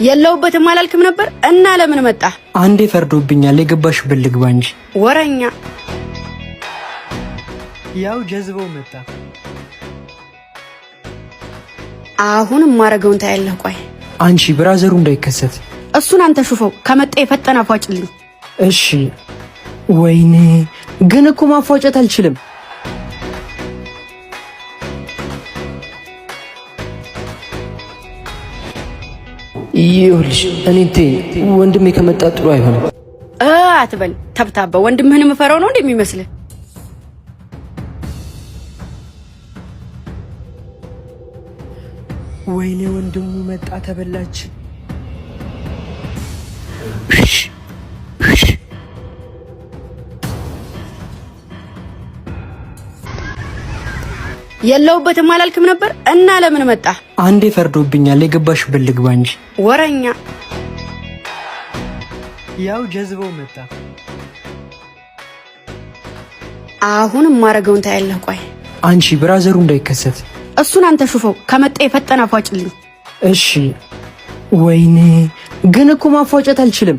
የለውበትም አላልክም ነበር እና ለምን መጣ? አንዴ ፈርዶብኛል የገባሽ በልግባ እንጂ ወረኛ። ያው ጀዝበው መጣ። አሁን ማረገውን ታያለህ። ቆይ አንቺ ብራዘሩ እንዳይከሰት እሱን አንተ ሹፈው ከመጣ የፈጠነ አፏጭልኝ። እሺ። ወይኔ ግን እኮ ማፏጨት አልችልም። ይኸውልሽ እኔ ወንድሜ ከመጣ ጥሩ አይሆንም። አትበል ተብታባ። ወንድምህን የምፈራው ነው እንደሚመስልህ? ወይኔ ወንድሙ መጣ፣ ተበላች። የለውበትም አላልክም ነበር እና ለምን መጣ? አንዴ ፈርዶብኛል የገባሽ በልግባ እንጂ ወረኛ። ያው ጀዝበው መጣ። አሁን ማረገውን ታያለህ። ቆይ አንቺ ብራዘሩ እንዳይከሰት እሱን አንተ ሹፈው ከመጣ የፈጠነ አፏጭልኝ። እሺ። ወይኔ ግን እኮ ማፏጨት አልችልም።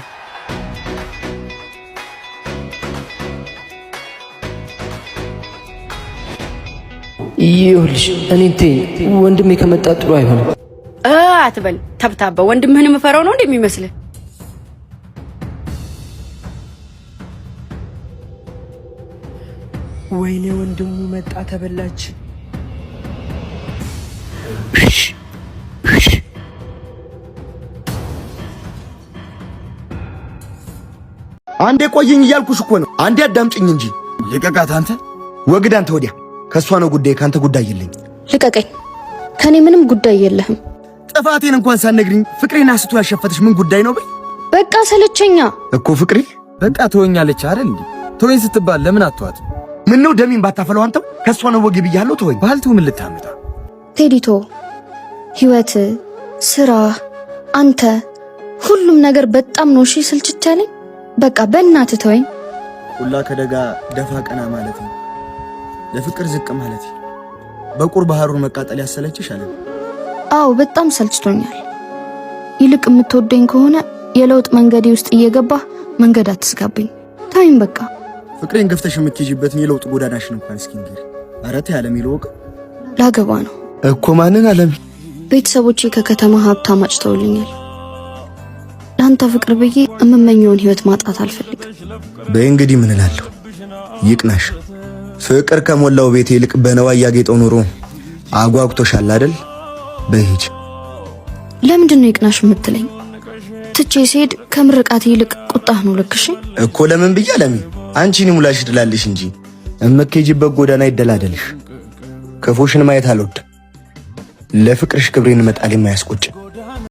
ይኸውልሽ እኔ ወንድሜ ከመጣ ጥሩ አይሆንም። አትበል ተብታባ። ወንድምህን የምፈራው ነው እንደሚመስልህ? ወይኔ ወንድሙ መጣ፣ ተበላች። አንዴ ቆየኝ እያልኩሽ እኮ ነው። አንዴ አዳምጪኝ እንጂ። ልቀቃት አንተ። ወግድ አንተ ወዲያ። ከሷ ነው ጉዳይ፣ ካንተ ጉዳይ የለኝ። ልቀቀኝ። ከኔ ምንም ጉዳይ የለህም። ጥፋቴን እንኳን ሳትነግሪኝ ፍቅሬን አስቶ ያሸፈተሽ ምን ጉዳይ ነው? በይ በቃ ሰለቸኛ እኮ ፍቅሬ። በቃ ተወኛለች አይደል እንዴ? ተወኝ ስትባል ለምን አትዋት? ምን ነው ደሜን ባታፈለው አንተው? ከሷ ነው ወግ ብያለሁ። ተወኝ። ባልቱ ምን ልታመጣ? ቴዲቶ፣ ህይወት፣ ስራ፣ አንተ ሁሉም ነገር በጣም ነው እሺ ስልችት ያለኝ። በቃ በእናትህ ተወኝ። ሁላ ከደጋ ደፋ ቀና ማለት ነው፣ ለፍቅር ዝቅ ማለት። በቁር ባህሩን መቃጠል ያሰለችሽ አለ። አዎ በጣም ሰልችቶኛል። ይልቅ የምትወደኝ ከሆነ የለውጥ መንገዴ ውስጥ እየገባህ መንገድ አትስጋብኝ። ተወኝ በቃ። ፍቅሬን ገፍተሽ የምትሄጂበትን የለውጥ ጎዳናሽን እንኳን እስኪ ንገሪ። ኧረ ተይ አለሚ፣ ልወቅ። ላገባ ነው እኮ። ማንን አለሚ? ቤተሰቦቼ ከከተማ ሀብታም አጭተውልኛል። ለአንተ ፍቅር ብዬ የምመኘውን ህይወት ማጣት አልፈልግም። በይ እንግዲህ ምን እላለሁ? ይቅናሽ። ፍቅር ከሞላው ቤት ይልቅ በነዋይ ያጌጠው ኑሮ አጓጉቶሻል አይደል? በይ ሂጂ። ለምንድን ነው ይቅናሽ የምትለኝ? ትቼ ሲሄድ ከምርቃት ይልቅ ቁጣህ ነው ልክሽ እኮ። ለምን ብዬ አለሚ፣ አንቺን ሙላሽ ድላልሽ እንጂ እምትሄጂበት ጎዳና ይደላደልሽ። ክፉሽን ማየት አልወድም። ለፍቅርሽ ክብሬን መጣል የማያስቆጭ